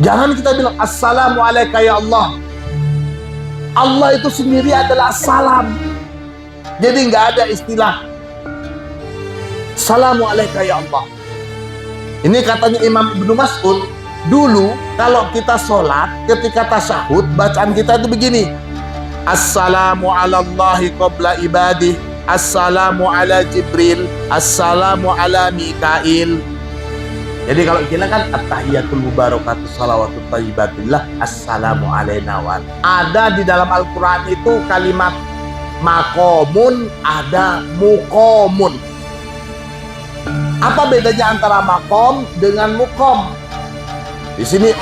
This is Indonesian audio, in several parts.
Jangan kita bilang Assalamualaikum ya Allah. Allah itu sendiri adalah salam. Jadi nggak ada istilah Assalamualaikum ya Allah. Ini katanya Imam Ibnu Mas'ud, dulu kalau kita sholat, ketika tasyahud, bacaan kita itu begini. Assalamu ala Allahi qabla ibadih, Assalamu ala Jibril, Assalamu ala Mikail. Jadi kalau kita kan at-tahiyatul mubarakatuh salawatut thayyibatillah, Assalamu alaina wa. Ada di dalam Al-Quran itu kalimat makomun, ada mukomun. Apa bedanya antara makom dengan mukom? Di sini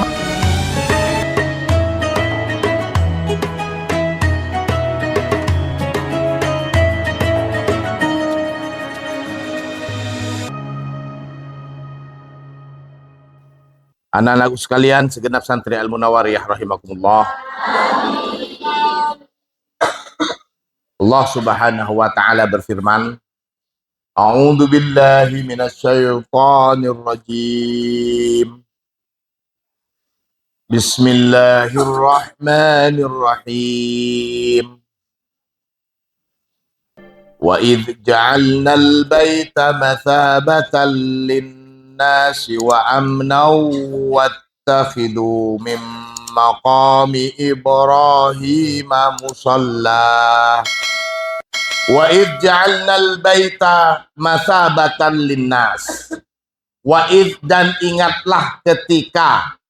anak-anakku sekalian, segenap santri Al-Munawwariyah rahimakumullah. Allah Subhanahu wa taala berfirman, A'udzu billahi minasyaitonir rajim. Bismillahirrahmanirrahim. Wa idz ja'alnal baita mathabatan lin-nasi wa amnan wattakhidhu min maqami Ibrahim musalla. Wa idz ja'alnal baita mathabatan linnas. Wa idz, dan ingatlah ketika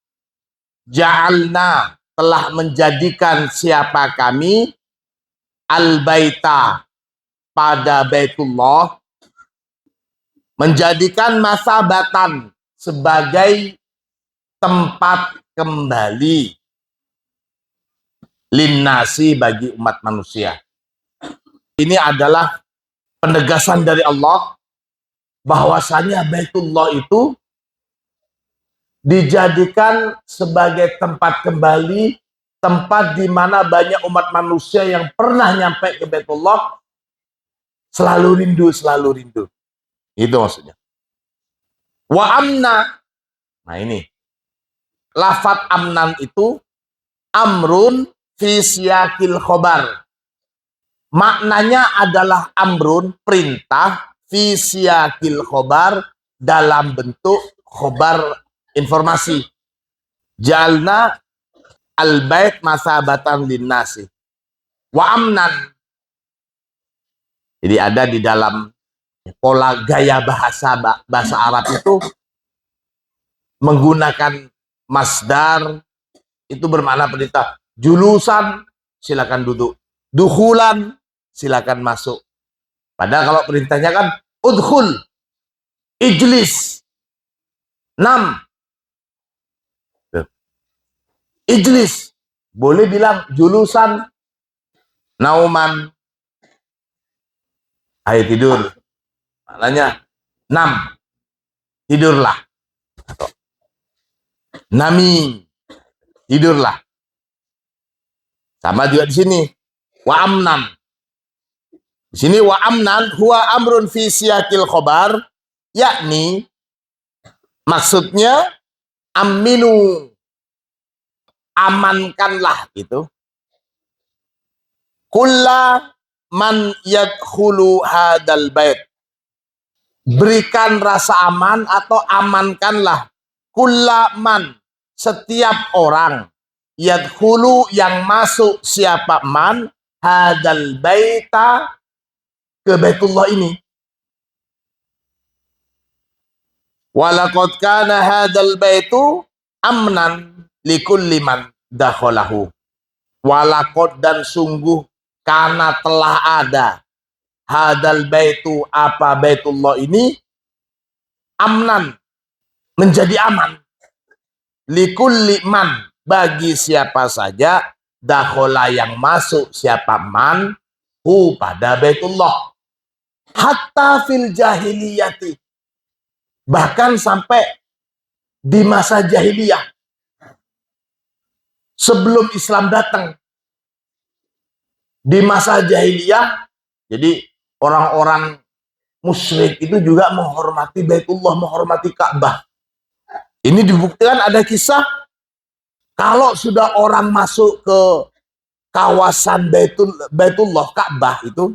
ja'alna, telah menjadikan siapa kami, al baita, pada Baitullah, menjadikan mathabatan, sebagai tempat kembali, linnasi, bagi umat manusia. Ini adalah penegasan dari Allah bahwasanya Baitullah itu dijadikan sebagai tempat kembali, tempat di mana banyak umat manusia yang pernah nyampe ke Baitullah selalu rindu, selalu rindu. Itu maksudnya. Wa amna. Nah ini. Lafat amnan itu amrun fi siyakil khobar. Maknanya adalah amrun, perintah, fi siyakil khobar, dalam bentuk khobar, informasi. Jalna al-bait masabatan linnasi. Wa amnan. Jadi ada di dalam pola gaya bahasa Arab itu menggunakan masdar, itu bermakna perintah. Julusan, silakan duduk. Dukhulan, silakan masuk. Padahal kalau perintahnya kan udkhul, ijlis, nam. Ijlis, boleh bilang julusan, nauman, ayo tidur. Maknanya nam, tidurlah. Nami, tidurlah. Sama juga di sini. Wa amnan. Di sini wa amnan huwa amrun fi siyakil khobar, yakni maksudnya aminu, amankanlah gitu. Kulla man yadkhulu hadal bait. Berikan rasa aman atau amankanlah. Kulla man, setiap orang, yadkhulu, yang masuk, siapa man, hadal baita, ke Baitullah ini. Walaqad kana hadal baitu amnan likulli man dakhalahu. Walaqad, dan sungguh, karena telah ada, hadal baitu, apa Baitullah ini, amnan, menjadi aman, likulli man, bagi siapa saja, dakhala, yang masuk, siapa man, hu, pada Baitullah. Hatta fil jahiliyati, bahkan sampai di masa jahiliyah, sebelum Islam datang. Di masa jahiliyah, jadi orang-orang musyrik itu juga menghormati Baitullah, menghormati Ka'bah. Ini dibuktikan ada kisah Kalau sudah orang masuk ke kawasan Baitullah, Ka'bah itu,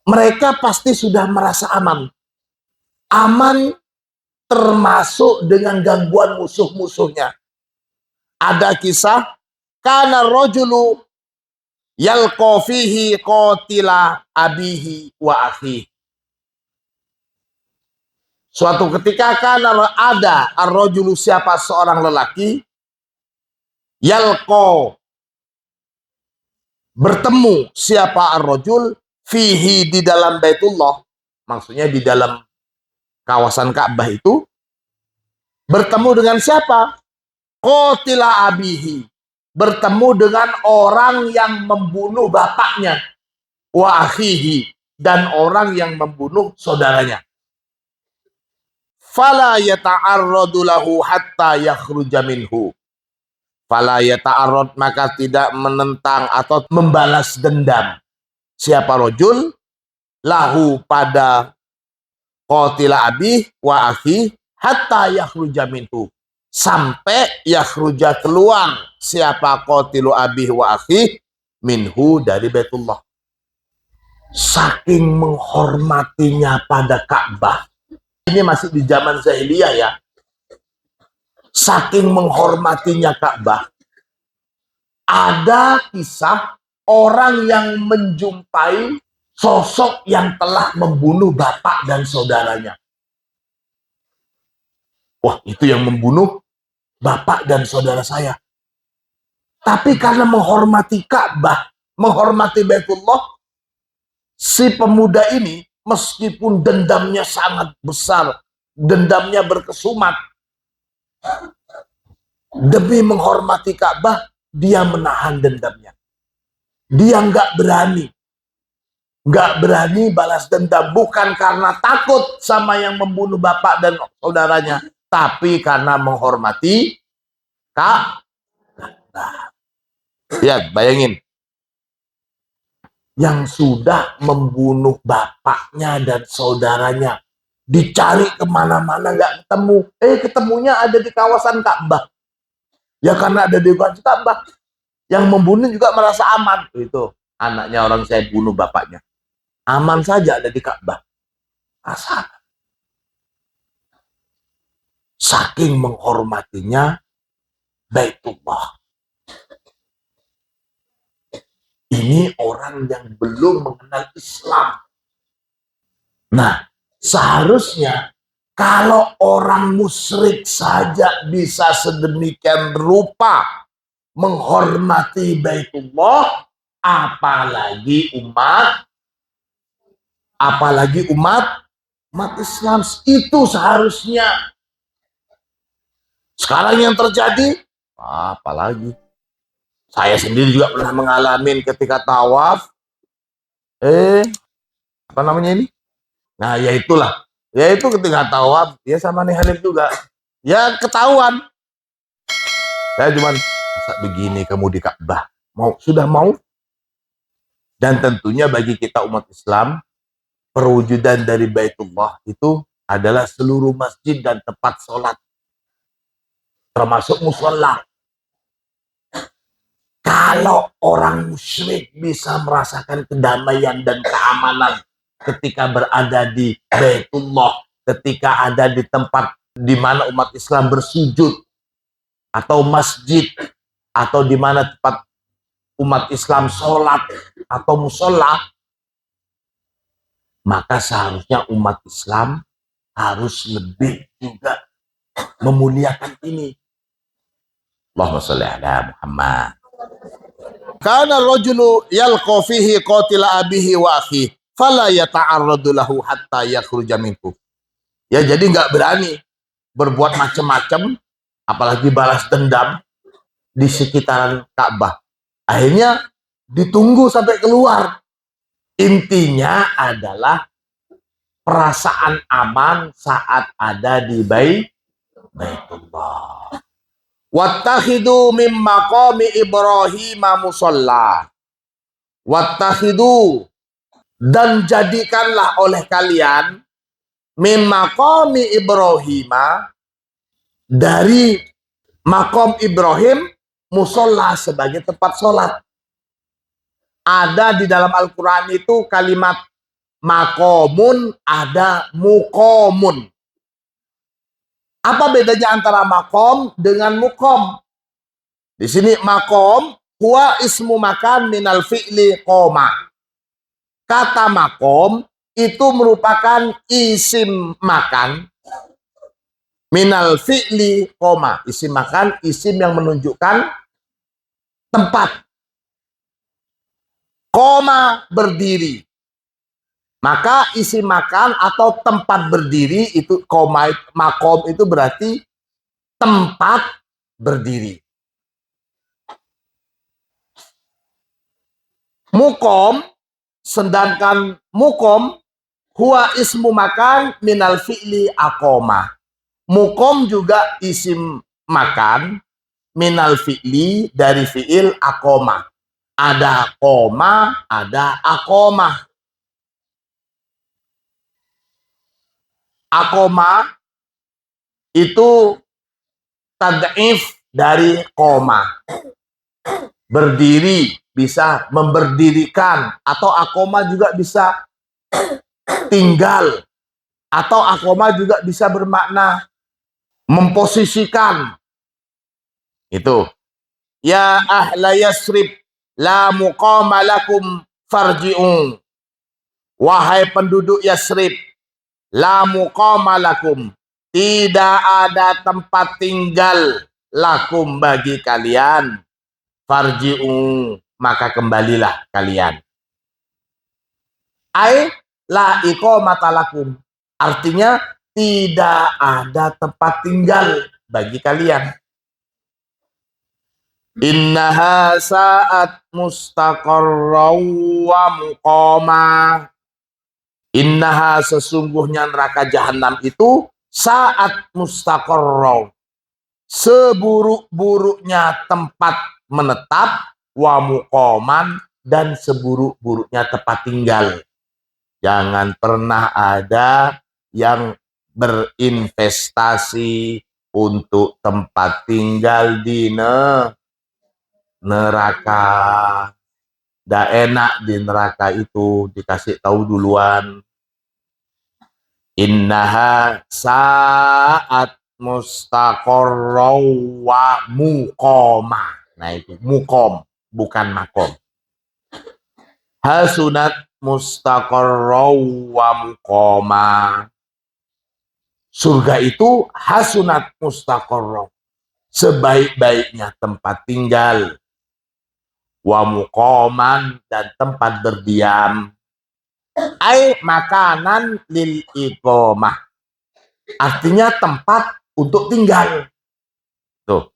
mereka pasti sudah merasa aman. Aman termasuk dengan gangguan musuh-musuhnya. Ada kisah, kana rajulu yalqa fihi qatila abihi wa akhihi. Suatu ketika kana ada ar-rajulu, siapa seorang lelaki, yalqa bertemu, siapa ar-rajul fihi di dalam Baitullah, maksudnya di dalam kawasan Ka'bah itu, bertemu dengan siapa? Qatila abihi, bertemu dengan orang yang membunuh bapaknya, wa akhihi, dan orang yang membunuh saudaranya. Fala yata'arradu lahu hatta yakhruja minhu. Fala yata'arrad, maka tidak menentang atau membalas dendam siapa rojul lahu pada qatila abih wa akhi hatta yakhruja minhu, sampai yakhruja keluar siapa qatilu abih wa akhi minhu dari Baitullah. Saking menghormatinya pada Ka'bah, ini masih di zaman jahiliyah ya, saking menghormatinya Ka'bah, ada kisah orang yang menjumpai sosok yang telah membunuh bapak dan saudaranya. Wah, itu yang membunuh bapak dan saudara saya. Tapi karena menghormati Ka'bah, menghormati Baitullah, si pemuda ini meskipun dendamnya sangat besar, dendamnya berkesumat, demi menghormati Ka'bah, dia menahan dendamnya. Dia nggak berani balas dendam, bukan karena takut sama yang membunuh bapak dan saudaranya, tapi karena menghormati Ka'bah. Ya, bayangin, yang sudah membunuh bapaknya dan saudaranya, dicari kemana-mana nggak ketemu. Ketemunya ada di kawasan Ka'bah. Ya karena ada di kawasan Ka'bah, yang membunuh juga merasa aman. Itu anaknya orang saya bunuh bapaknya, aman saja ada di Ka'bah. Asal saking menghormatinya Baitullah. Ini orang yang belum mengenal Islam. Nah, seharusnya kalau orang musyrik saja bisa sedemikian rupa menghormati Baitullah, apalagi umat Islam. Itu seharusnya. Sekarang yang terjadi, apalagi saya sendiri juga pernah mengalami ketika tawaf, apa namanya ini? Nah, ya itulah. Ya itu ketika tawaf, ya sama nih Halil juga. Ya ketahuan. Saya cuman, masa begini kamu di Ka'bah? Sudah mau? Dan tentunya bagi kita umat Islam, perwujudan dari Baitullah itu adalah seluruh masjid dan tempat sholat, termasuk musola. Kalau orang musyrik bisa merasakan kedamaian dan keamanan ketika berada di Baitullah, ketika ada di tempat di mana umat Islam bersujud, atau masjid, atau di mana tempat umat Islam sholat atau musola, maka seharusnya umat Islam harus lebih juga memuliakan ini. Allahumma sholli ala Muhammad. Kana rajulu yalqa fihi qatila abihi wa akhihi fala yata'arradu lahu hatta yakhruja minhu. Ya, jadi nggak berani berbuat macam-macam, apalagi balas dendam di sekitaran Ka'bah. Akhirnya ditunggu sampai keluar. Intinya adalah perasaan aman saat ada di Baitullah. Wattakhidu mim maqami Ibrahim musalla. Wattakhidu, dan jadikanlah oleh kalian mim maqami Ibrahim, dari Makom Ibrahim, musola sebagai tempat sholat. Ada di dalam Al-Quran itu kalimat makomun, ada mukomun. Apa bedanya antara makom dengan mukom? Di sini makom, huwa ismu makan minal fi'li koma. Kata makom itu merupakan isim makan minal fi'li koma. Isim makan, isim yang menunjukkan tempat. Koma berdiri. Maka isim makan atau tempat berdiri itu koma, makom itu berarti tempat berdiri. Mukom, sedangkan mukom huwa ismu makan minal fi'li akoma. Mukom juga isim makan minal fi'li dari fi'il akoma. Ada koma, ada akoma. Akoma itu tad'if dari koma. Berdiri, bisa memberdirikan, atau akoma juga bisa tinggal, atau akoma juga bisa bermakna memposisikan. Itu. Ya ahla Yasrib la muqama lakum farji'un. Wahai penduduk Yasrib, la muqama lakum, tidak ada tempat tinggal lakum bagi kalian. Farji'un, maka kembalilah kalian. Ai la iqamata lakum, artinya tidak ada tempat tinggal bagi kalian. Innaha sa'at mustaqarraw wa muqama. Innaha, sesungguhnya neraka jahanam itu saat mustaqarraw, seburuk-buruknya tempat menetap, wa muqaman, dan seburuk-buruknya tempat tinggal. Jangan pernah ada yang berinvestasi untuk tempat tinggal di neraka. Nggak enak di neraka itu, dikasih tahu duluan. Innaha saat mustaqarraw wa muqama. Nah itu muqom, bukan makom. Hasunat mustaqarraw wa muqama. Surga itu hasunat mustaqarraw, sebaik-baiknya tempat tinggal, wa muqaman, dan tempat berdiam. Ai makanan lil iqamah, artinya tempat untuk tinggal. Tuh.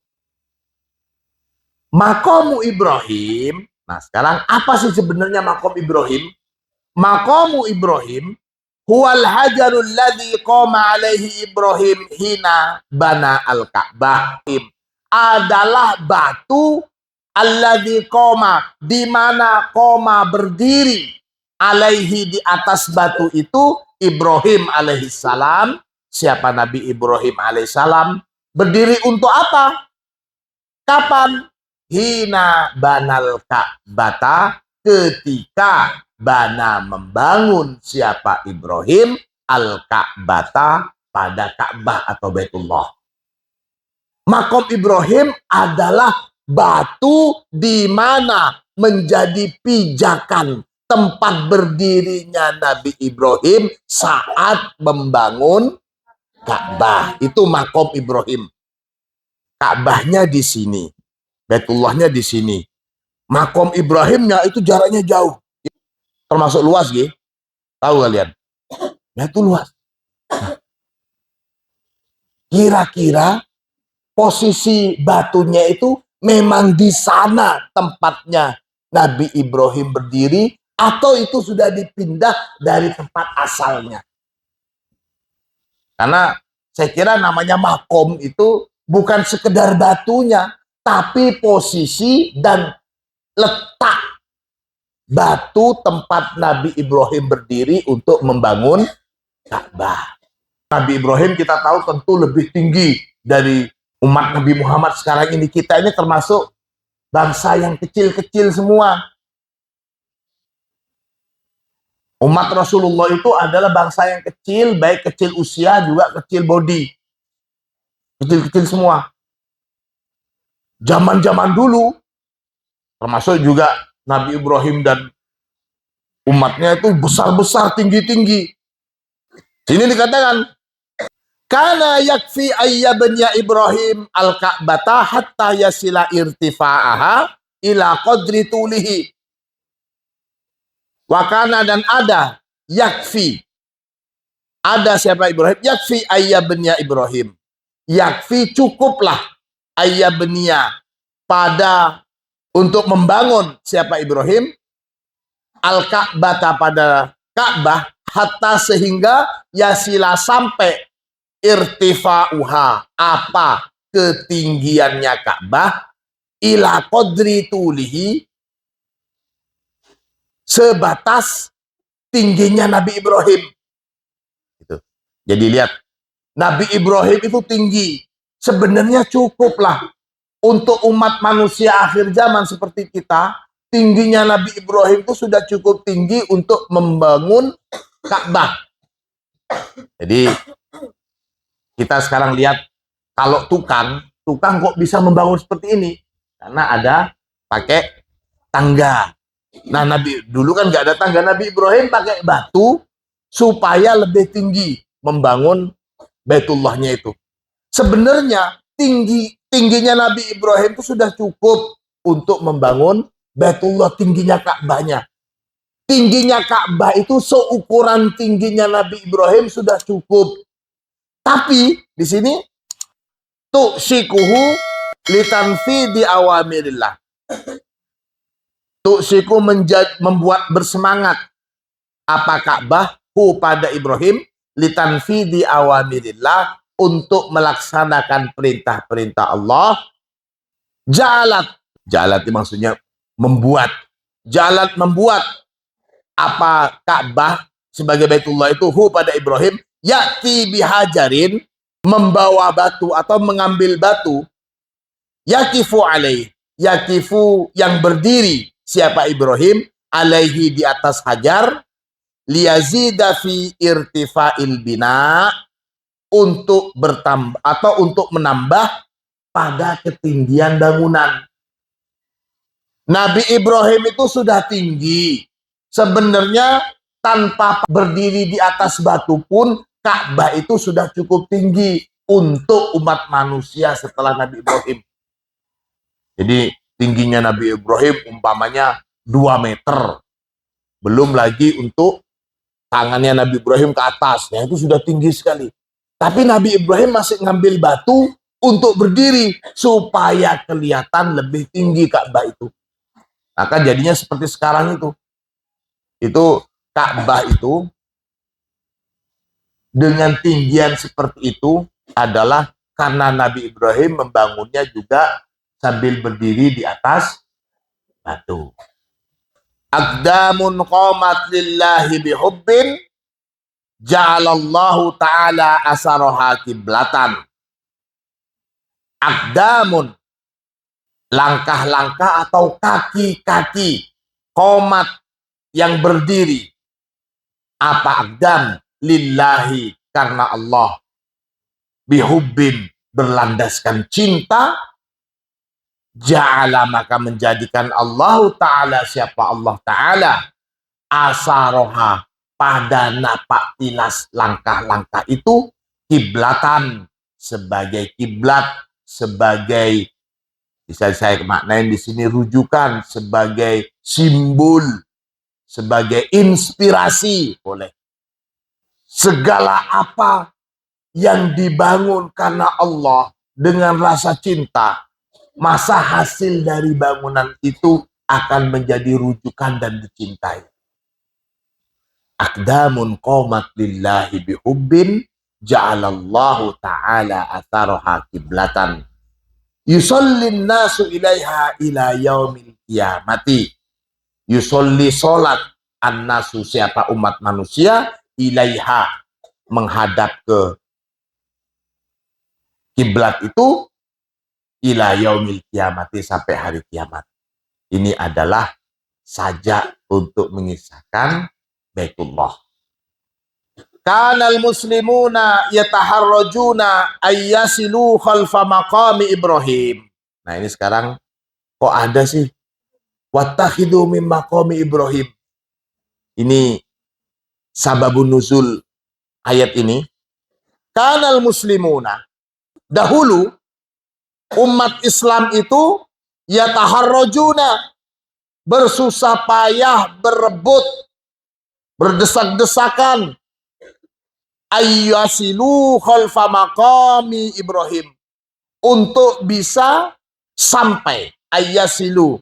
Maqamu Ibrahim. Nah, sekarang apa sih sebenarnya maqam Ibrahim? Maqamu Ibrahim huwal hajarul ladzi qama alaihi Ibrahim hina bana al-Ka'bah. Adalah batu alladzi qama, di mana qama berdiri, alaihi, di atas batu itu, Ibrahim alaihissalam. Siapa Nabi Ibrahim alaihissalam? Berdiri untuk apa? Kapan? Hina banal Ka'bata, ketika bana, membangun siapa Ibrahim, al-Ka'bata, pada Ka'bah atau Baitullah. Makom Ibrahim adalah batu di mana menjadi pijakan tempat berdirinya Nabi Ibrahim saat membangun Ka'bah. Itu makom Ibrahim. Ka'bahnya di sini, Baitullahnya di sini. Makom Ibrahimnya itu jaraknya jauh, termasuk luas, gitu. Tahu kalian? Ya itu luas. Kira-kira posisi batunya itu memang di sana tempatnya Nabi Ibrahim berdiri, atau itu sudah dipindah dari tempat asalnya? Karena saya kira namanya makom itu bukan sekedar batunya, tapi posisi dan letak batu tempat Nabi Ibrahim berdiri untuk membangun Ka'bah. Nabi Ibrahim kita tahu tentu lebih tinggi dari Umat Nabi Muhammad sekarang ini, kita ini termasuk bangsa yang kecil-kecil semua. Umat Rasulullah itu adalah bangsa yang kecil, baik kecil usia juga kecil body. Kecil-kecil semua. Zaman-zaman dulu, termasuk juga Nabi Ibrahim dan umatnya itu besar-besar, tinggi-tinggi. Sini dikatakan, kana yakfi ayyabnya Ibrahim al-Ka'bata hatta yasila irtifa'aha ila qadri tulihi. Wakana dan ada yakfi, ada siapa Ibrahim, yakfi ayyabnya Ibrahim, yakfi cukuplah ayyabnya pada untuk membangun siapa Ibrahim al-Ka'bata pada Ka'bah, hatta sehingga yasila sampai irtifa'uha apa ketinggiannya Ka'bah ila qadri tulihi sebatas tingginya Nabi Ibrahim. Gitu. Jadi lihat, Nabi Ibrahim itu tinggi. Sebenarnya cukuplah untuk umat manusia akhir zaman seperti kita. Tingginya Nabi Ibrahim itu sudah cukup tinggi untuk membangun Ka'bah. Jadi kita sekarang lihat, kalau tukang kok bisa membangun seperti ini? Karena ada pakai tangga. Nah, Nabi dulu kan nggak ada tangga, Nabi Ibrahim pakai batu supaya lebih tinggi membangun Baitullahnya itu. Sebenarnya tingginya Nabi Ibrahim itu sudah cukup untuk membangun Baitullah, tingginya Ka'bahnya. Tingginya Ka'bah itu seukuran tingginya Nabi Ibrahim sudah cukup. Tapi di sini tu'sikuhu litanfidi awamirillah. Tu'siku membuat bersemangat apa Ka'bah pada Ibrahim litanfidi awamirillah, untuk melaksanakan perintah-perintah Allah. Jalat maksudnya membuat. Jalat membuat apa Ka'bah sebagai Baitullah itu pada Ibrahim, ya'ti bihajarin, membawa batu atau mengambil batu, yakifu alaih, yakifu yang berdiri siapa Ibrahim, alaihi di atas hajar, liyazida fi irtifa'il bina, untuk bertambah atau untuk menambah pada ketinggian bangunan. Nabi Ibrahim itu sudah tinggi. Sebenarnya tanpa berdiri di atas batu pun Ka'bah itu sudah cukup tinggi untuk umat manusia setelah Nabi Ibrahim. Jadi tingginya Nabi Ibrahim umpamanya 2 meter. Belum lagi untuk tangannya Nabi Ibrahim ke atasnya, itu sudah tinggi sekali. Tapi Nabi Ibrahim masih ngambil batu untuk berdiri supaya kelihatan lebih tinggi Ka'bah itu. Maka jadinya seperti sekarang itu. Itu Ka'bah itu dengan tinggian seperti itu adalah karena Nabi Ibrahim membangunnya juga sambil berdiri di atas batu. Aqdamun qamat lillahi bihubbin ja'alallahu ta'ala asaroha kiblatan. Aqdamun, langkah-langkah atau kaki-kaki, qomat yang berdiri. Apa aqdam? Lillahi, karena Allah. Bihubbin, berlandaskan cinta. Ja'ala, maka menjadikan Allah Ta'ala, siapa Allah Ta'ala, asaroha, pada napak tilas langkah-langkah itu, kiblatan, sebagai kiblat, sebagai, bisa saya maknain di sini rujukan, sebagai simbol, sebagai inspirasi, boleh. Segala apa yang dibangun karena Allah dengan rasa cinta, masa hasil dari bangunan itu akan menjadi rujukan dan dicintai. Aqdamun qomat lillahi bihubbin ja'alallahu ta'ala atharoha kiblatan yusallin nasu ilaiha ila yaumil qiyamati. Yusolli, solat, an-nasu, siapa umat manusia, ilaiha, menghadap ke kiblat itu, ila yaumil kiamati, sampai hari kiamat. Ini adalah sajak untuk mengisahkan Baitullah. Kanal muslimuna yataharrajuna ayyasilu khalfa maqami Ibrahim. Nah ini sekarang kok ada sih wattakhidhu min maqami Ibrahim. Ini sababun nuzul ayat ini. Kanal muslimuna, dahulu umat Islam itu yataharrajuna, bersusah payah, berebut, berdesak-desakan, ayyasilu khalfa maqami Ibrahim, untuk bisa sampai, ayyasilu,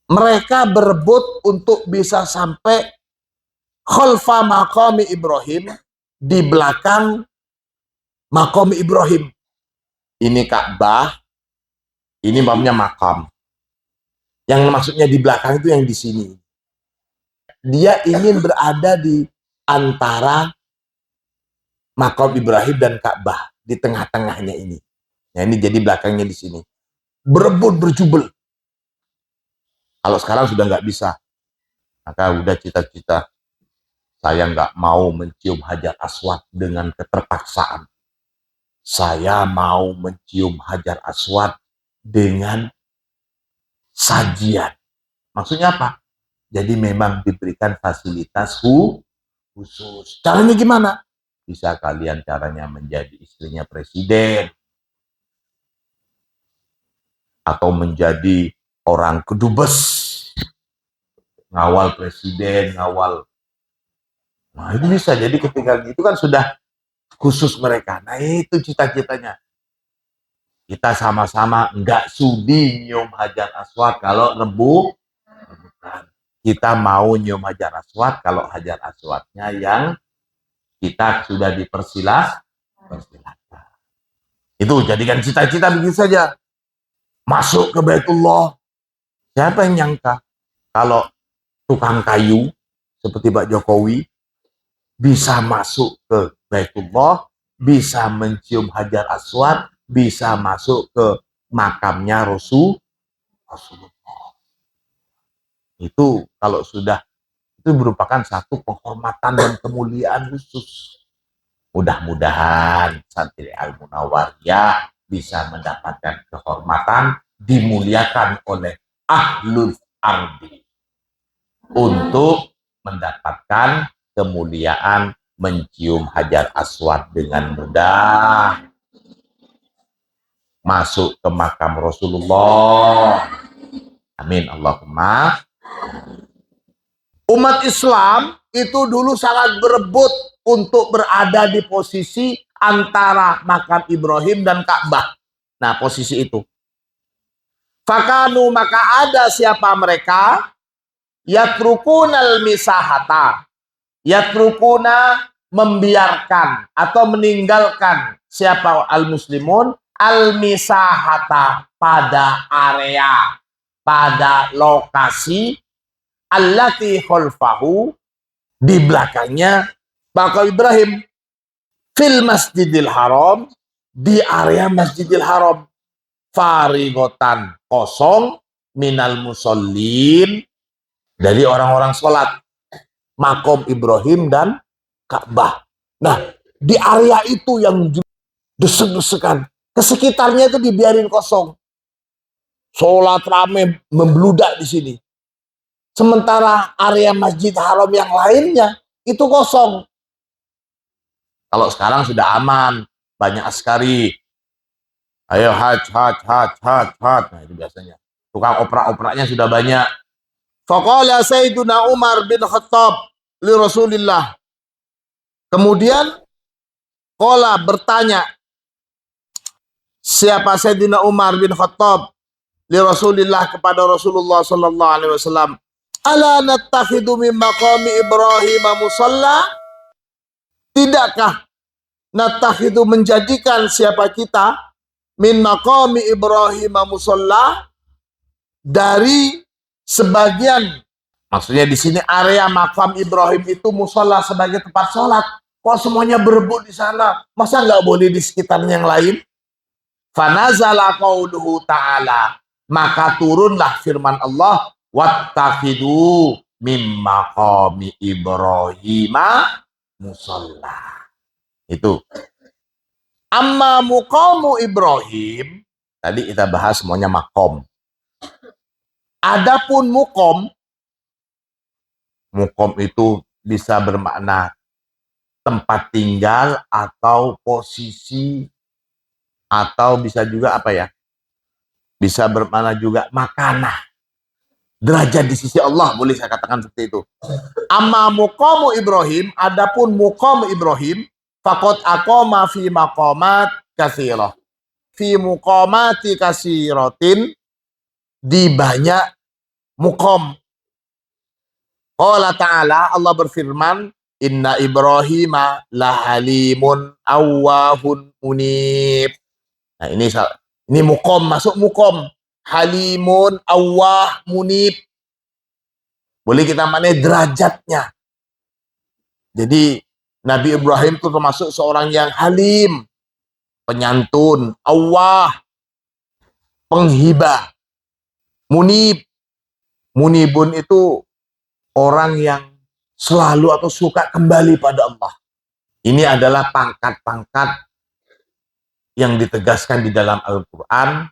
mereka berebut untuk bisa sampai khalfa maqami Ibrahim, di belakang maqam Ibrahim. Ini Ka'bah, ini namanya makam. Yang maksudnya di belakang itu yang di sini. Dia ingin berada di antara maqam Ibrahim dan Ka'bah, di tengah-tengahnya ini. Nah, ini jadi belakangnya di sini. Berebut, berjubel. Kalau sekarang sudah nggak bisa. Maka udah cita-cita, saya nggak mau mencium Hajar Aswad dengan keterpaksaan. Saya mau mencium Hajar Aswad dengan sajian. Maksudnya apa? Jadi memang diberikan fasilitas khusus. Caranya gimana? Bisa kalian caranya menjadi istrinya presiden, atau menjadi orang kedubes, ngawal presiden, ngawal. Nah itu bisa. Jadi ketika gitu kan sudah khusus mereka. Nah itu cita-citanya. Kita sama-sama nggak sudi nyium Hajar Aswad kalau rebutan. Kita mau nyium Hajar Aswad kalau Hajar Aswadnya yang kita sudah persilahkan. Itu jadikan cita-cita begitu saja. Masuk ke Baitullah. Siapa yang nyangka kalau tukang kayu seperti Pak Jokowi bisa masuk ke Baitullah, bisa mencium Hajar Aswad, bisa masuk ke makamnya Rasulullah. Itu kalau sudah, itu merupakan satu penghormatan dan kemuliaan khusus. Mudah-mudahan Santri Al-Munawwariyah bisa mendapatkan kehormatan, dimuliakan oleh ahlul ardi untuk mendapatkan kemuliaan mencium Hajar Aswad dengan mudah, masuk ke makam Rasulullah. Amin Allahumma. Umat Islam itu dulu sangat berebut untuk berada di posisi antara makam Ibrahim dan Ka'bah. Nah, posisi itu. Fakanu, maka ada siapa mereka? Yatrukunal misahata. Yatrukuna, membiarkan atau meninggalkan siapa al-muslimun, al-misahata, pada area, pada lokasi, allati khalfahu, di belakangnya makam Ibrahim, fil masjidil haram, di area masjidil haram, farigotan, kosong, minal musallin, dari orang-orang sholat, makom Ibrahim dan Ka'bah. Nah, di area itu yang desek-desekan, ke sekitarnya itu dibiarin kosong. Sholat rame membludak di sini. Sementara area Masjid Haram yang lainnya itu kosong. Kalau sekarang sudah aman, banyak askari. Ayo haj. Nah itu biasanya. Tukang oprak-opraknya sudah banyak. Faqala Sayyiduna Umar bin Khattab li Rasulillah. Kemudian qala, bertanya siapa Sayyidina Umar bin Khattab li Rasulillah, kepada Rasulullah sallallahu alaihi wasallam, ala nattakhidu min maqami Ibrahim musalla? Tidakkah nattakhidu, menjadikan siapa kita, min maqami Ibrahim musalla, dari sebagian, maksudnya di sini area makam Ibrahim itu musalla, sebagai tempat sholat. Kok semuanya berebut di sana? Masa nggak boleh di sekitarnya yang lain? Fanazala qauluhu ta'ala, maka turunlah firman Allah, wattakhidu mim maqami Ibrahima musalla. Itu. Amma muqamu Ibrahim, tadi kita bahas semuanya makom. Adapun muqam itu bisa bermakna tempat tinggal atau posisi, atau bisa juga apa ya? Bisa bermakna juga makanah. Derajat di sisi Allah, boleh saya katakan seperti itu. Amma muqamu Ibrahim, adapun muqam Ibrahim, faqad aqama fi maqamat katsirah. Fi muqamati katsiratin, di banyak muqam. Qala ta'ala, Allah berfirman, inna Ibrahima lahalimun awwahun munib. Nah, ini muqam, masuk muqam. Halimun awwah munib. Boleh kita maknai derajatnya. Jadi Nabi Ibrahim itu termasuk seorang yang halim, penyantun, awwah, penghibah, munib. Munibun itu orang yang selalu atau suka kembali pada Allah. Ini adalah pangkat-pangkat yang ditegaskan di dalam Al-Quran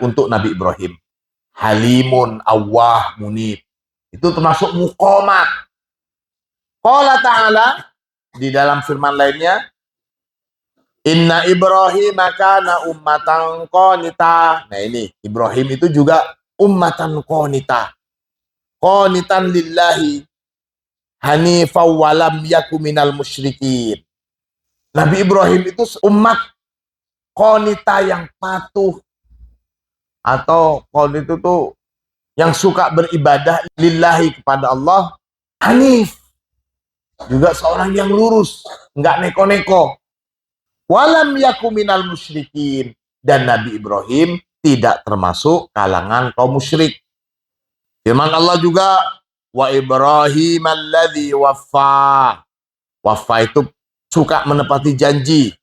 untuk Nabi Ibrahim. Halimun, awwah, munib. Itu termasuk muqamat. Qala ta'ala, di dalam firman lainnya, inna Ibrahim kana ummatan qanita. Nah ini, Ibrahim itu juga ummatan qanita. Qanitan lillahi hanifan walam yaku minal musyrikin. Nabi Ibrahim itu umat qanita yang patuh, atau qanit itu tuh yang suka beribadah lillahi kepada Allah, hanif, juga seorang yang lurus, enggak neko-neko. Walam yaku minal musyrikin, dan Nabi Ibrahim tidak termasuk kalangan kaum musyrik. Firman Allah juga, wa Ibrahim alladzi waffa. Waffa itu suka menepati janji.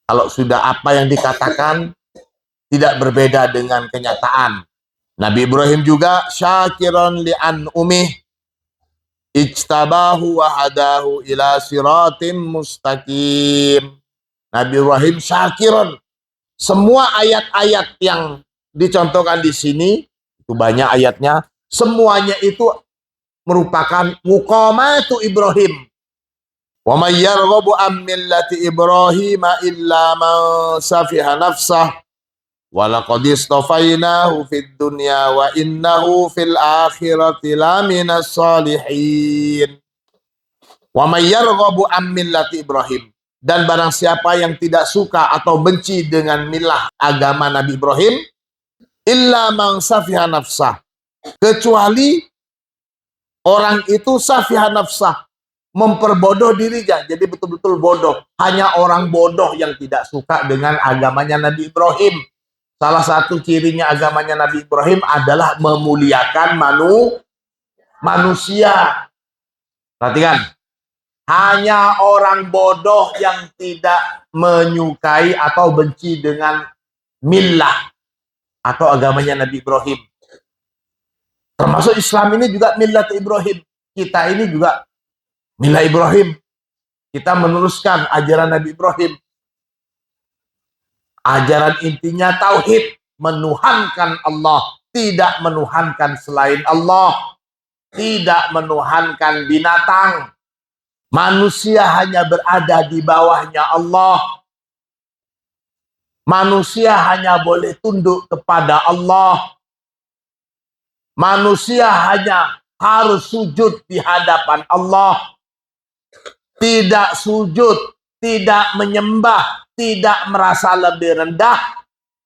Kalau sudah apa yang dikatakan tidak berbeda dengan kenyataan. Nabi Ibrahim juga syakiran li'an umih ijtabahu wa hadahu ila siratim mustaqim. Nabi Ibrahim syakiran. Semua ayat-ayat yang dicontohkan di sini, itu banyak ayatnya, semuanya itu merupakan muqamatu Ibrahim. Wa may yarghabu an millati Ibrahim illa man safiha nafsah wa laqad istafainahu fid dunya wa innahu fil akhirati laminas salihin. Wa may yarghabu an millati Ibrahim, dan barang siapa yang tidak suka atau benci dengan milah agama Nabi Ibrahim, illa man safiha nafsah, kecuali orang itu safiha nafsah, memperbodoh dirinya, jadi betul-betul bodoh. Hanya orang bodoh yang tidak suka dengan agamanya Nabi Ibrahim. Salah satu cirinya agamanya Nabi Ibrahim adalah memuliakan manusia. Perhatikan, hanya orang bodoh yang tidak menyukai atau benci dengan millah atau agamanya Nabi Ibrahim. Termasuk Islam ini juga millat Ibrahim. Kita ini juga millah Ibrahim. Kita meneruskan ajaran Nabi Ibrahim. Ajaran intinya tauhid, menuhankan Allah, tidak menuhankan selain Allah, tidak menuhankan binatang. Manusia hanya berada di bawahnya Allah. Manusia hanya boleh tunduk kepada Allah. Manusia hanya harus sujud di hadapan Allah. Tidak sujud, tidak menyembah, tidak merasa lebih rendah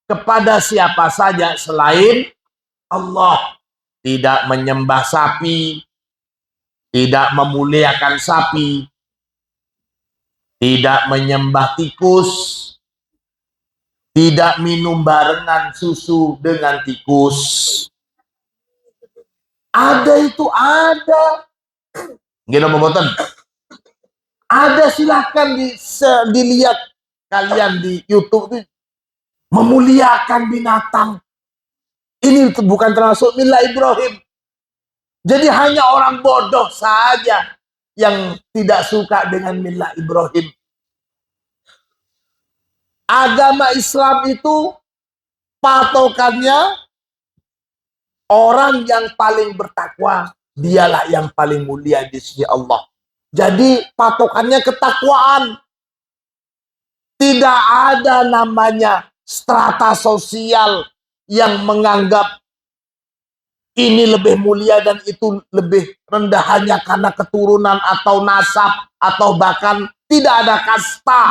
kepada siapa saja selain Allah. Tidak menyembah sapi, tidak memuliakan sapi, tidak menyembah tikus, tidak minum barengan susu dengan tikus. Ada itu, ada. Gini boboten. Ada, silahkan dilihat kalian di YouTube itu memuliakan binatang. Ini bukan termasuk millah Ibrahim. Jadi hanya orang bodoh saja yang tidak suka dengan millah Ibrahim. Agama Islam itu patokannya orang yang paling bertakwa, dialah yang paling mulia di sisi Allah. Jadi patokannya ketakwaan. Tidak ada namanya strata sosial yang menganggap ini lebih mulia dan itu lebih rendah hanya karena keturunan atau nasab atau bahkan tidak ada kasta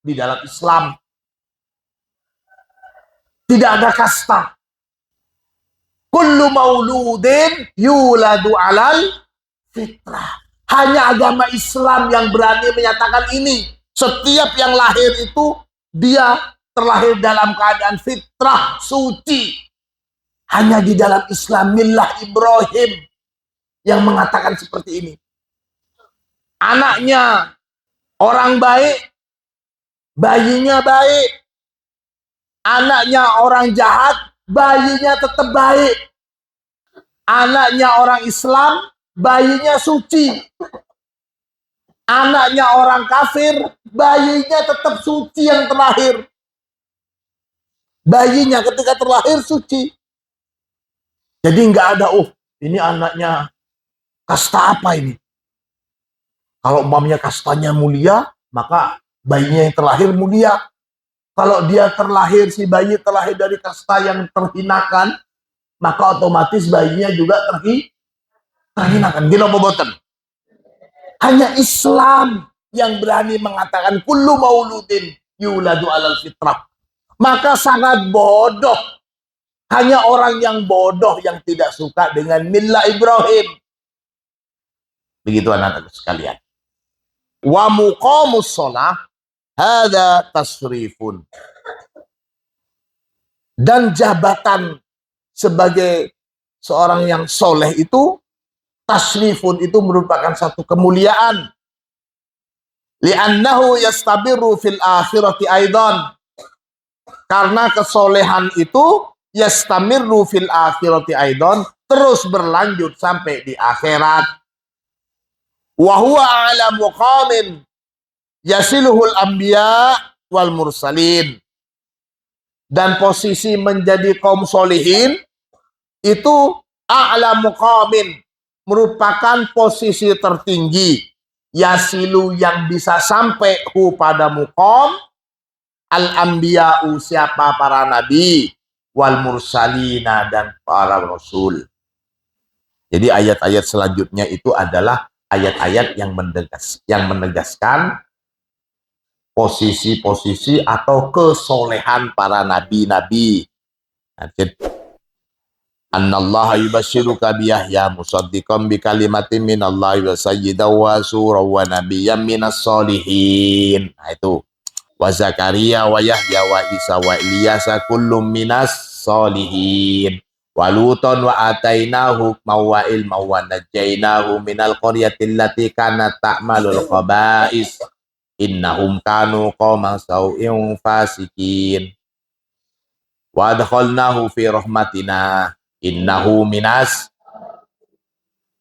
di dalam Islam. Tidak ada kasta. Kullu mauludin yuladu alal fitrah. Hanya agama Islam yang berani menyatakan ini. Setiap yang lahir itu dia terlahir dalam keadaan fitrah suci. Hanya di dalam Islam millah Ibrahim yang mengatakan seperti ini. Anaknya orang baik, bayinya baik. Anaknya orang jahat, bayinya tetap baik. Anaknya orang Islam, bayinya suci. Anaknya orang kafir, bayinya tetap suci yang terlahir. Bayinya ketika terlahir suci. Jadi nggak ada, ini anaknya kasta apa ini? Kalau umpamanya kastanya mulia, maka bayinya yang terlahir mulia. Kalau dia terlahir, si bayi terlahir dari kasta yang terhinakan, maka otomatis bayinya juga terhinakan. Gila boboten. Hanya Islam yang berani mengatakan kullu mauludin yuladu alal fitrah. Maka sangat bodoh. Hanya orang yang bodoh yang tidak suka dengan millah Ibrahim. Begitu anak-anak sekalian. Wa muqamus shalah hadza tasrifun. Dan jabatan sebagai seorang yang soleh itu, tasrifun itu merupakan satu kemuliaan. Li'annahu yastabiru fil akhirati aidan. Karena kesolehan itu yastamirru fil akhirati aidan, terus berlanjut sampai di akhirat. Wa huwa ala muqamin yasiluhul anbiya wal mursalin. Dan posisi menjadi kaum solihin itu a'la muqamin, merupakan posisi tertinggi, yasilu yang bisa sampai pada muqam al-anbiya'u, siapa para nabi, wal mursalina, dan para rasul. Jadi ayat-ayat selanjutnya itu adalah ayat-ayat yang menegaskan posisi-posisi atau kesolehan para nabi-nabi. Annallaha yubashiruka biyahya musaddiqan bi kalimatin minallahi wa sayyidan wa suraw wa nabiyyan minas solihin. Nah itu. Wa Zakaria wa Yahya wa Isa wa Ilyasa kullum minas solihin. Wa Luton wa atainahu hukma wa ilma wa najjainahu minal qaryatil lati kanat ta'malul khaba'is. Innahum kanu qauman sau'in fasikin. Wa adkhalnahu fi rahmatina innahu minas.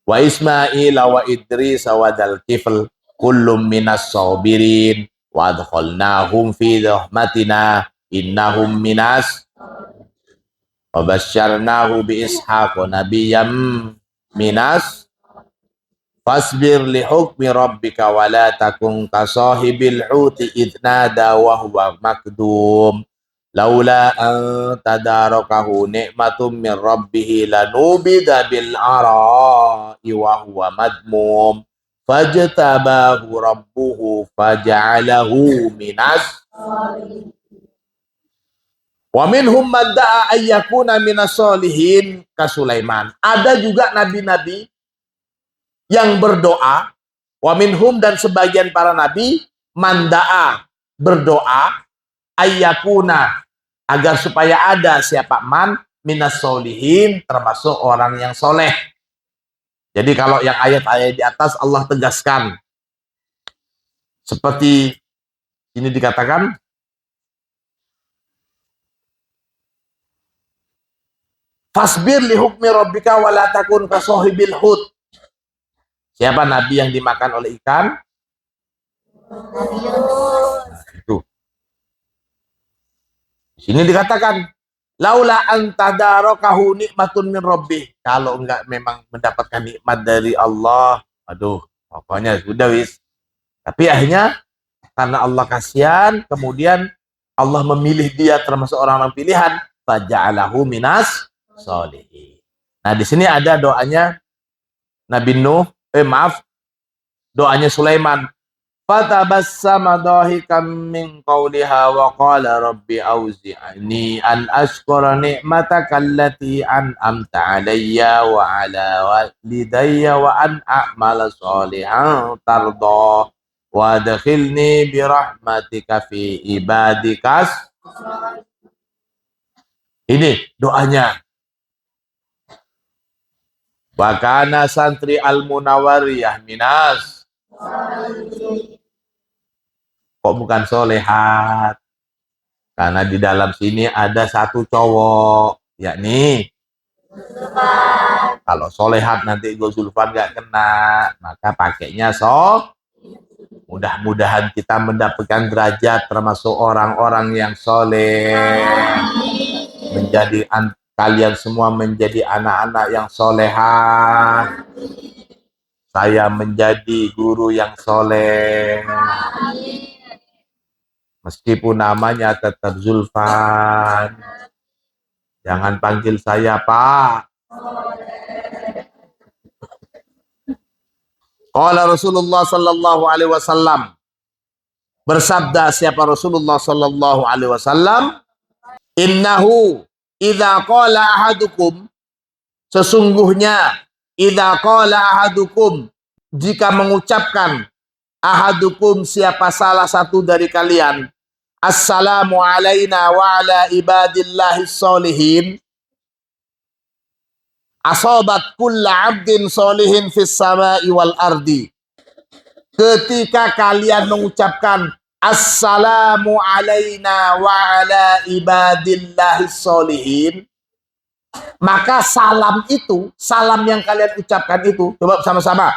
Wa Ismail wa Idris wa Dzal Kifl kullum minas sabirin. Wa adkhalnahum fi rahmatina innahum minas. Wa basyarnahu bi Ishaq nabiyyam minas. Fasbir li hukmi rabbika wa la takun ka sahibil huti idh nada wa huwa makdum laula an tadarakahu ni'matum min rabbih lanubida bil ara'i wa huwa madmum fajtabahu rabbuhu faja'alahu minas. Wa minhum man da'a ayyakuna minas solihin ka Sulaiman. Ada juga nabi-nabi yang berdoa, wa minhum, dan sebagian para nabi, manda'a, berdoa, ayyakuna, agar supaya ada siapa man, minas solihin, termasuk orang yang soleh. Jadi kalau yang ayat-ayat di atas Allah tegaskan, seperti ini dikatakan, Fasbir li hukmi rabbika wa la takun ka sahibil hut. Siapa nabi yang dimakan oleh ikan? Nabi Yunus. Itu. Di sini dikatakan laula antadarakahu nikmatun min rabbih. Kalau enggak memang mendapatkan nikmat dari Allah, aduh, pokoknya sudah wis. Tapi akhirnya karena Allah kasihan, kemudian Allah memilih dia termasuk orang-orang pilihan, faja'alahu minas sholihin. Nah, di sini ada doanya Nabi Nuh, doanya Sulaiman. Fatabassama dhahikan min qawliha wa qala rabbi auzi'ni an ashkura ni'mataka allati an'amta alayya wa ala walidayya wa an a'mala sholihan tarda wa adkhilni bi rahmatika fi ibadikas. Ini doanya. Wa kana santri al-munawwariyah minas. Kok bukan solehat? Karena di dalam sini ada satu cowok, yakni kalau solehat nanti Zulfan gak kena, maka pakainya mudah-mudahan kita mendapatkan derajat termasuk orang-orang yang soleh, menjadi kalian semua menjadi anak-anak yang solehah. Saya menjadi guru yang soleh. Meskipun namanya tetap Zulfan. Jangan panggil saya Pak. Qala Rasulullah sallallahu alaihi wasallam. Bersabda siapa Rasulullah sallallahu alaihi wasallam? Innahu idza qala ahadukum, sesungguhnya idza qala ahadukum, jika mengucapkan ahadukum siapa salah satu dari kalian, assalamu alaina wa ala ibadillahis sholihin, asobat kulla abdin sholihin fis samai wal ardi. Ketika kalian mengucapkan assalamu alaina wa ala ibadillahis sholihin, maka salam itu, salam yang kalian ucapkan itu, coba sama-sama.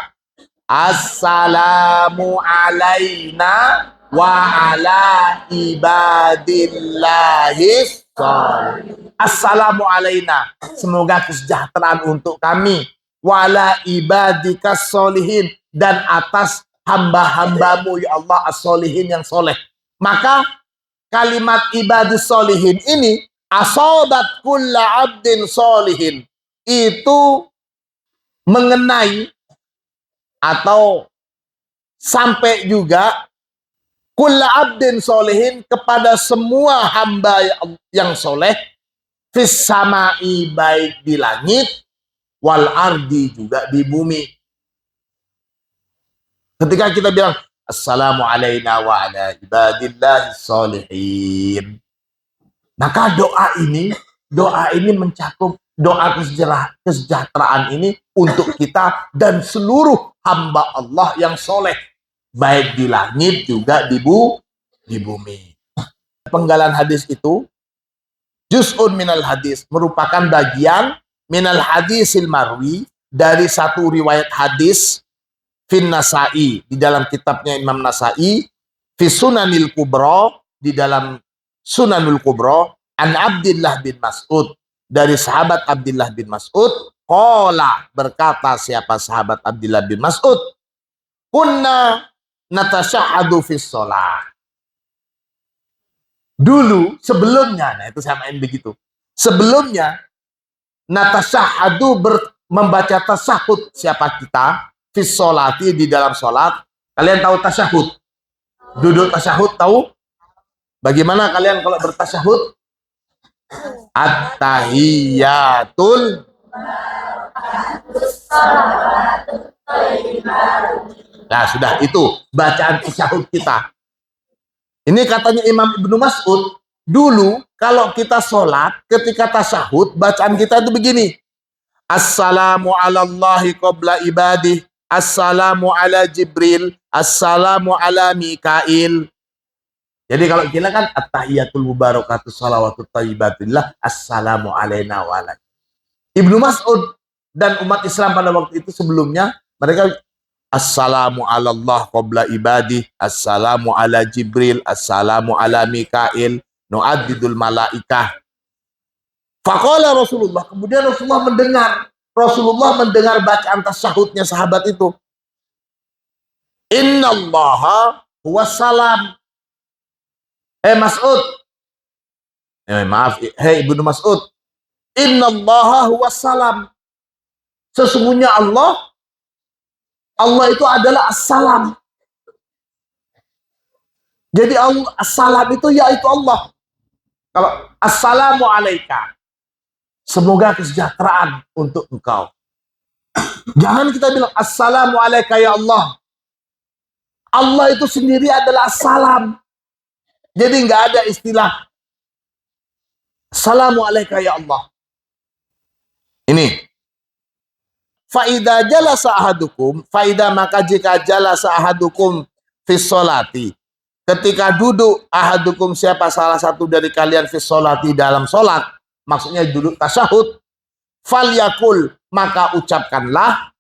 Assalamu alaina wa ala ibadillahis sholihin. Assalamu alaina, semoga kesejahteraan untuk kami, wa ala ibadikas sholihin, dan atas hamba-hambamu ya Allah as-sholihin yang soleh. Maka kalimat ibadis sholihin ini asobat kulla abdin sholihin, itu mengenai atau sampai juga kulla abdin sholihin kepada semua hamba yang soleh, fis samai, baik di langit, wal ardi, juga di bumi. Ketika kita bilang assalamu alaina wa ala ibadillahis sholihin, maka doa ini mencakup doa kesejahteraan ini untuk kita dan seluruh hamba Allah yang soleh, baik di langit juga di bumi. Penggalan hadis itu juz'un minal hadis, merupakan bagian minal hadisil marwi, dari satu riwayat hadis fin Nasai, di dalam kitabnya Imam Nasai, fi Sunanil Kubra, di dalam Sunanul Kubra, an Abdullah bin Mas'ud, dari sahabat Abdullah bin Mas'ud, qala, berkata siapa sahabat Abdullah bin Mas'ud, kunna natashahadu fis shalah. Dulu, sebelumnya, nah itu samain begitu. Sebelumnya, natashahadu, membaca tasyahud siapa kita, fis sholati, di dalam sholat. Kalian tahu tasyahud? Duduk tasyahud tahu? Bagaimana kalian kalau bertasyahud? At-tahiyyatul. Nah sudah, itu bacaan tasyahud kita. Ini katanya Imam Ibnu Mas'ud, dulu kalau kita sholat, ketika tasyahud, bacaan kita itu begini. Assalamu ala Allahi qabla ibadih, assalamu ala Jibril, assalamu ala Mikail. Jadi kalau kita kan at-tahiyyatul mubarakatuh shalawatut thayyibatillah, assalamu alaina wa ala. Ibnu Mas'ud dan umat Islam pada waktu itu sebelumnya, mereka assalamu ala Allah qabla ibadi, assalamu ala Jibril, assalamu ala Mikail, nu'addidul malaikah. Faqala Rasulullah, kemudian Rasulullah mendengar bacaan tasyahudnya sahabat itu. Innallaha huwassalam. Mas'ud. Maaf, Ibnu Mas'ud. Innallaha huwassalam. Sesungguhnya Allah itu adalah assalam. Jadi assalam itu yaitu Allah. Kalau assalamu alaika, semoga kesejahteraan untuk engkau. Jangan kita bilang assalamu alaika ya Allah. Allah itu sendiri adalah assalam. Jadi nggak ada istilah assalamu alaika ya Allah. Ini. Faida jalasa ahadukum, faida maka jika jalasa ahadukum fis sholati, ketika duduk ahadukum siapa salah satu dari kalian fis sholati dalam sholat, maksudnya duduk tasyahud, falyakul maka ucapkanlah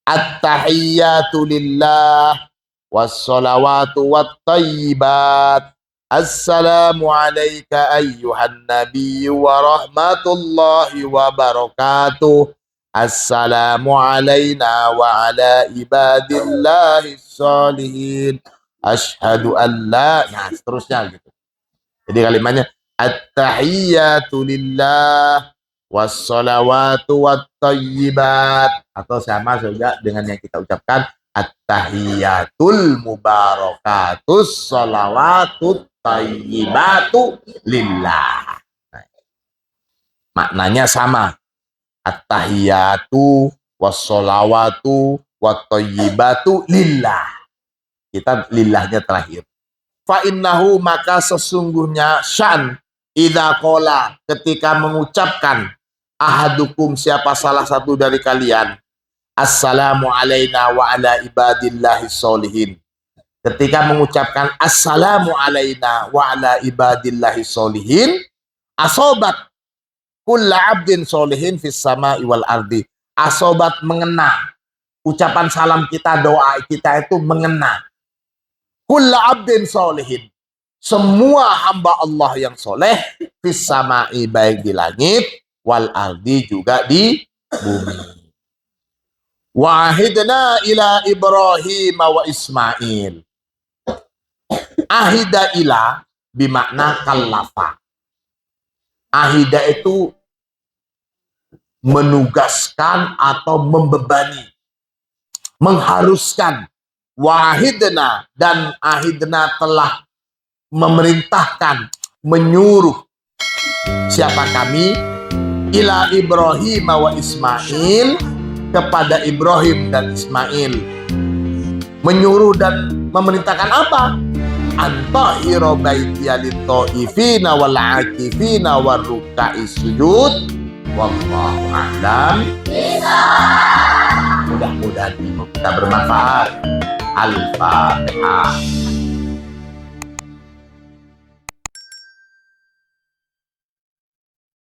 at-tahiyyatu lillah was-sholawatu wat-thayyibat. Assalamu alayka ayyuhan nabiyyu wa rahmatullahi wa barakatuh. Assalamu alayna wa ala ibadillahis sholihin. Ashhadu an la, nah seterusnya gitu. Jadi kalimatnya at-tahiyyatu lillah was-sholawatu wat-thayyibat, atau sama juga dengan yang kita ucapkan at-tahiyyatul mubarakatus sholawatut thayyibatu lillah. Nah, maknanya sama. At-tahiyyatu was-sholawatu wat-thayyibatu lillah. Kita lillahnya terakhir. Fa innahu maka sesungguhnya syan idza qala ketika mengucapkan ahadukum siapa salah satu dari kalian assalamu alayna wa ala ibadillahis sholihin. Ketika mengucapkan assalamu alayna wa ala ibadillahis sholihin, asobat kulla abdin sholihin fis sama'i wal ardi. Asobat mengena. Ucapan salam kita, doa kita itu mengena. Kulla abdin sholihin. Semua hamba Allah yang soleh fis sama'i, baik di langit, wal ardi juga di bumi. Wahidna ila Ibrahim wa Ismail. Ahida ila bimakna kallafa. Ahida itu menugaskan atau membebani, mengharuskan. Wahidna, dan ahidna telah memerintahkan, menyuruh. Siapa kami? Ila Ibrahim wa Ismail, kepada Ibrahim dan Ismail. Menyuruh dan memerintahkan apa? Antahira baitiya lit-thaifina wal 'akifina war ruk'i sujud. Wallahu a'lam. Mudah-mudahan ilmu kita bermanfaat. Al-Fatihah.